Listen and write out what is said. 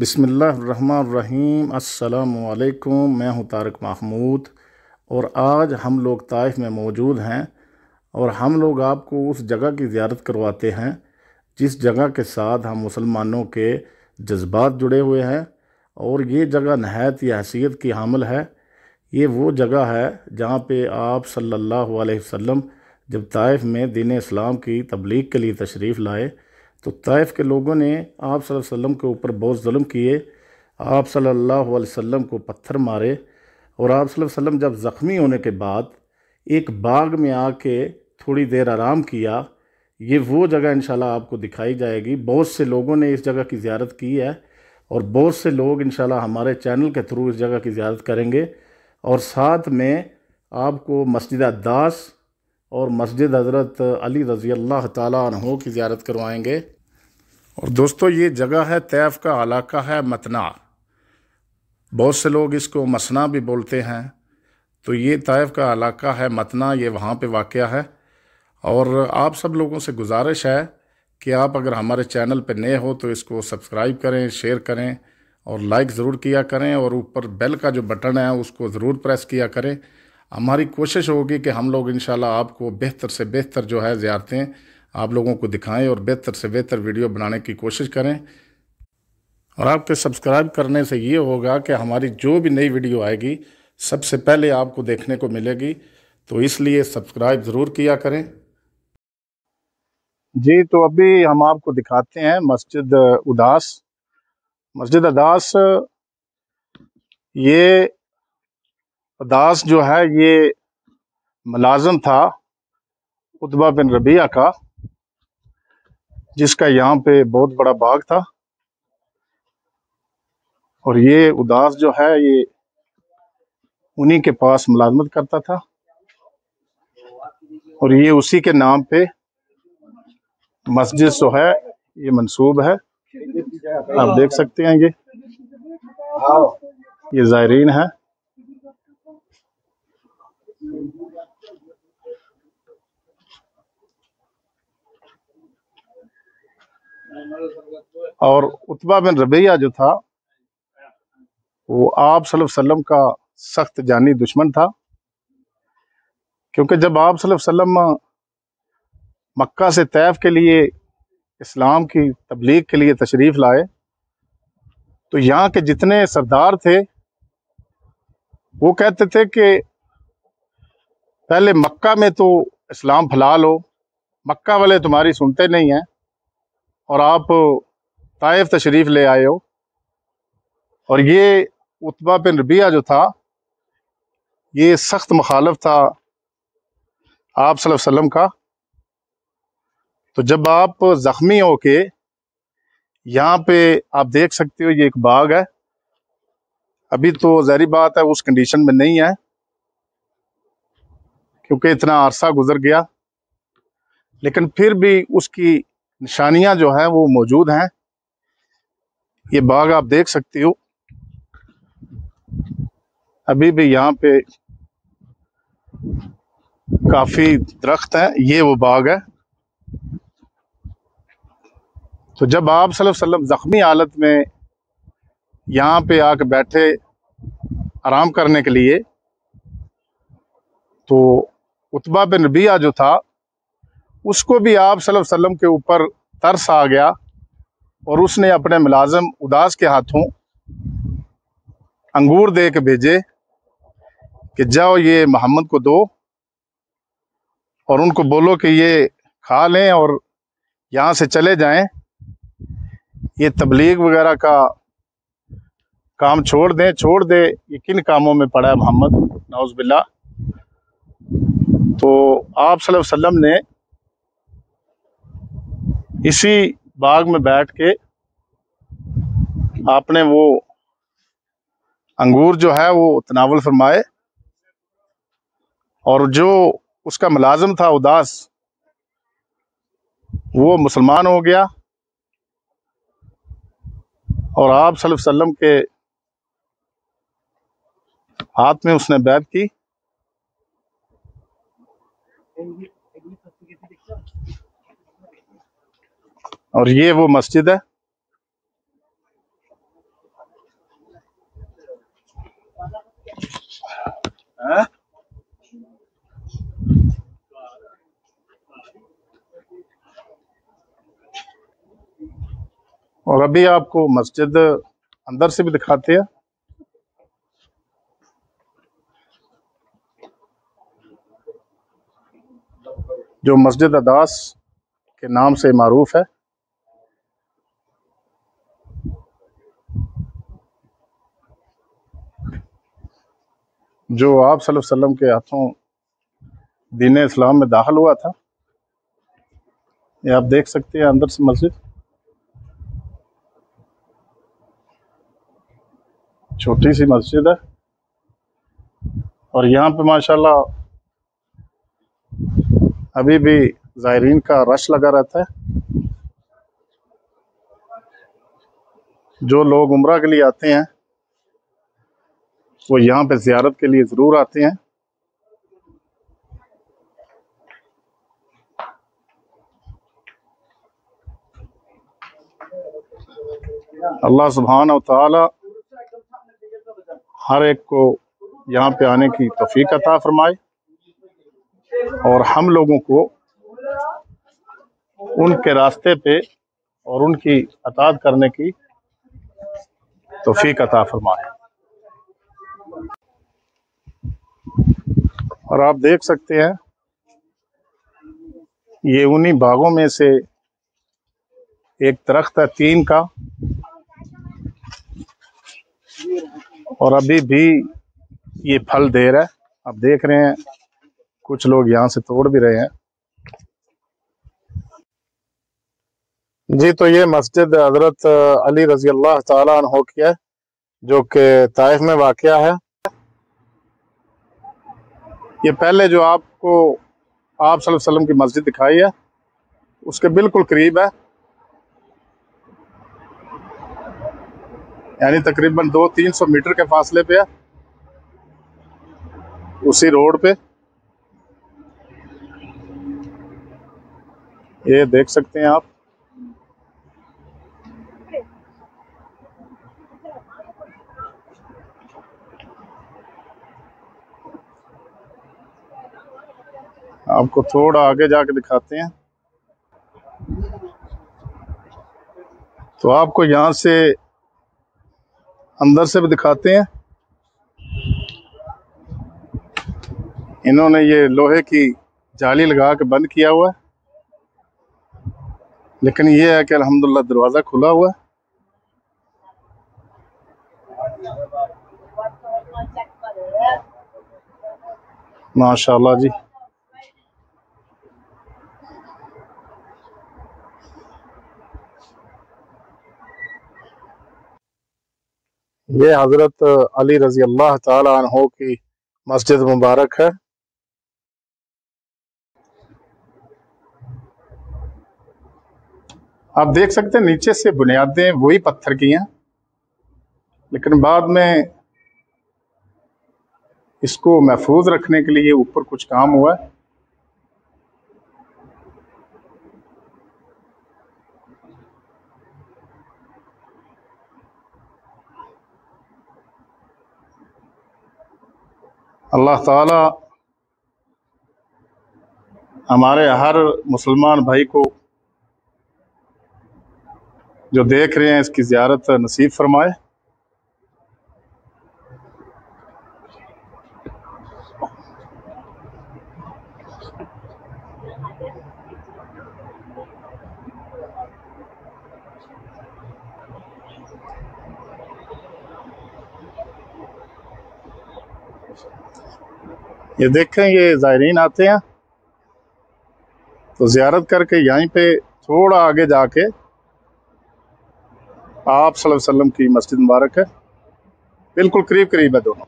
بسم اللہ الرحمن الرحیم۔ السلام علیکم، میں ہوں طارق محمود اور آج ہم لوگ طائف میں موجود ہیں اور ہم لوگ آپ کو اس جگہ کی زیارت کرواتے ہیں جس جگہ کے ساتھ ہم مسلمانوں کے جذبات جڑے ہوئے ہیں، اور یہ جگہ نہایت ہی حیثیت کی حامل ہے۔ یہ وہ جگہ ہے جہاں پہ آپ صلی اللہ علیہ وسلم جب طائف میں دین اسلام کی تبلیغ کے لیے تشریف لائے تو طائف کے لوگوں نے آپ صلی اللہ علیہ وسلم کے اوپر بہت ظلم کیے، آپ صلی اللہ علیہ وسلم کو پتھر مارے، اور آپ صلی اللہ علیہ وسلم جب زخمی ہونے کے بعد ایک باغ میں آ کے تھوڑی دیر آرام کیا۔ یہ وہ جگہ انشاءاللہ آپ کو دکھائی جائے گی۔ بہت سے لوگوں نے اس جگہ کی زیارت کی ہے اور بہت سے لوگ انشاءاللہ ہمارے چینل کے تھرو اس جگہ کی زیارت کریں گے، اور ساتھ میں آپ کو مسجد عداس اور مسجد حضرت علی رضی اللہ تعالیٰ عنہ کی زیارت کروائیں گے۔ اور دوستو، یہ جگہ ہے طائف کا علاقہ ہے متنا، بہت سے لوگ اس کو مسنا بھی بولتے ہیں، تو یہ طائف کا علاقہ ہے متنا، یہ وہاں پہ واقع ہے۔ اور آپ سب لوگوں سے گزارش ہے کہ آپ اگر ہمارے چینل پہ نئے ہو تو اس کو سبسکرائب کریں، شیئر کریں اور لائک ضرور کیا کریں، اور اوپر بیل کا جو بٹن ہے اس کو ضرور پریس کیا کریں۔ ہماری کوشش ہوگی کہ ہم لوگ انشاءاللہ آپ کو بہتر سے بہتر جو ہے زیارتیں آپ لوگوں کو دکھائیں اور بہتر سے بہتر ویڈیو بنانے کی کوشش کریں۔ اور آپ کے سبسکرائب کرنے سے یہ ہوگا کہ ہماری جو بھی نئی ویڈیو آئے گی سب سے پہلے آپ کو دیکھنے کو ملے گی، تو اس لیے سبسکرائب ضرور کیا کریں۔ جی، تو ابھی ہم آپ کو دکھاتے ہیں مسجد اداس۔ مسجد اداس، یہ اداس جو ہے یہ ملازم تھا عتبہ بن ربیعہ کا، جس کا یہاں پہ بہت بڑا باغ تھا، اور یہ اداس جو ہے یہ انہی کے پاس ملازمت کرتا تھا، اور یہ اسی کے نام پہ مسجد جو ہے یہ منسوب ہے۔ آپ دیکھ سکتے ہیں یہ زائرین ہے۔ اور عتبہ بن ربیعہ جو تھا وہ آپ صلی اللہ علیہ وسلم کا سخت جانی دشمن تھا، کیونکہ جب آپ صلی اللہ علیہ وسلم مکہ سے طائف کے لیے اسلام کی تبلیغ کے لیے تشریف لائے تو یہاں کے جتنے سردار تھے وہ کہتے تھے کہ پہلے مکہ میں تو اسلام پھیلا لو، مکہ والے تمہاری سنتے نہیں ہیں، اور آپ طائف تشریف لے آئے ہو۔ اور یہ عتبہ بن ربیعہ جو تھا یہ سخت مخالف تھا آپ صلی اللہ علیہ وسلم کا۔ تو جب آپ زخمی ہو کے یہاں پہ آپ دیکھ سکتے ہو یہ ایک باغ ہے، ابھی تو ظاہری بات ہے اس کنڈیشن میں نہیں ہے کیونکہ اتنا عرصہ گزر گیا، لیکن پھر بھی اس کی نشانیاں جو ہیں وہ موجود ہیں۔ یہ باغ آپ دیکھ سکتے ہو، ابھی بھی یہاں پہ کافی درخت ہیں، یہ وہ باغ ہے۔ تو جب آپ صلی اللہ علیہ وسلم زخمی حالت میں یہاں پہ آ کے بیٹھے آرام کرنے کے لیے، تو عتبہ بن ربیعہ جو تھا اس کو بھی آپ صلی اللہ علیہ وسلم کے اوپر ترس آ گیا، اور اس نے اپنے ملازم اداس کے ہاتھوں انگور دے کے بھیجے کہ جاؤ یہ محمد کو دو اور ان کو بولو کہ یہ کھا لیں اور یہاں سے چلے جائیں، یہ تبلیغ وغیرہ کا کام چھوڑ دے، یہ کن کاموں میں پڑا ہے محمد، نعوذ باللہ۔ تو آپ صلی اللہ علیہ وسلم نے اسی باغ میں بیٹھ کے آپ نے وہ انگور جو ہے وہ تناول فرمائے، اور جو اس کا ملازم تھا اداس وہ مسلمان ہو گیا، اور آپ صلی اللہ علیہ وسلم کے ہاتھ میں اس نے بیعت کی۔ اور یہ وہ مسجد ہے۔ اور ابھی آپ کو مسجد اندر سے بھی دکھاتے ہیں. جو مسجد اداس کے نام سے معروف ہے. جو آپ صلی اللہ علیہ وسلم کے ہاتھوں دین اسلام میں داخل ہوا تھا. یہ آپ دیکھ سکتے ہیں اندر سے مسجد. چھوٹی سی مسجد ہے اور یہاں پہ ماشاءاللہ ابھی بھی زائرین کا رش لگا رہتا ہے. جو لوگ عمرہ کے لیے آتے ہیں وہ یہاں پہ زیارت کے لیے ضرور آتے ہیں. اللہ سبحانہ و تعالی ہر ایک کو یہاں پہ آنے کی توفیق عطا فرمائے اور ہم لوگوں کو ان کے راستے پہ اور ان کی اطاعت کرنے کی توفیق عطا فرمائے. اور آپ دیکھ سکتے ہیں یہ انہی باغوں میں سے ایک درخت ہے تین کا اور ابھی بھی یہ پھل دے رہا ہے. آپ دیکھ رہے ہیں کچھ لوگ یہاں سے توڑ بھی رہے ہیں. جی تو یہ مسجد حضرت علی رضی اللہ تعالیٰ عنہ کی ہے جو کہ طائف میں واقع ہے. یہ پہلے جو آپ کو آپ صلی اللہ علیہ وسلم کی مسجد دکھائی ہے اس کے بالکل قریب ہے. یعنی تقریباً 200-300 میٹر کے فاصلے پہ ہے اسی روڈ پہ. یہ دیکھ سکتے ہیں آپ. آپ کو تھوڑا آگے جا کے دکھاتے ہیں. تو آپ کو یہاں سے اندر سے بھی دکھاتے ہیں. انہوں نے یہ لوہے کی جالی لگا کے بند کیا ہوا ہے لیکن یہ ہے کہ الحمدللہ دروازہ کھلا ہوا ہے. ماشاءاللہ جی. یہ حضرت علی رضی اللہ تعالی عنہ کی مسجد مبارک ہے. آپ دیکھ سکتے ہیں نیچے سے بنیادیں وہی پتھر کی ہیں لیکن بعد میں اس کو محفوظ رکھنے کے لیے اوپر کچھ کام ہوا ہے. اللہ تعالی ہمارے ہر مسلمان بھائی کو جو دیکھ رہے ہیں اس کی زیارت نصیب فرمائے. یہ دیکھیں یہ زائرین آتے ہیں تو زیارت کر کے یہیں پہ تھوڑا آگے جا کے آپ صلی اللہ علیہ وسلم کی مسجد مبارک ہے. بالکل قریب قریب ہے دونوں.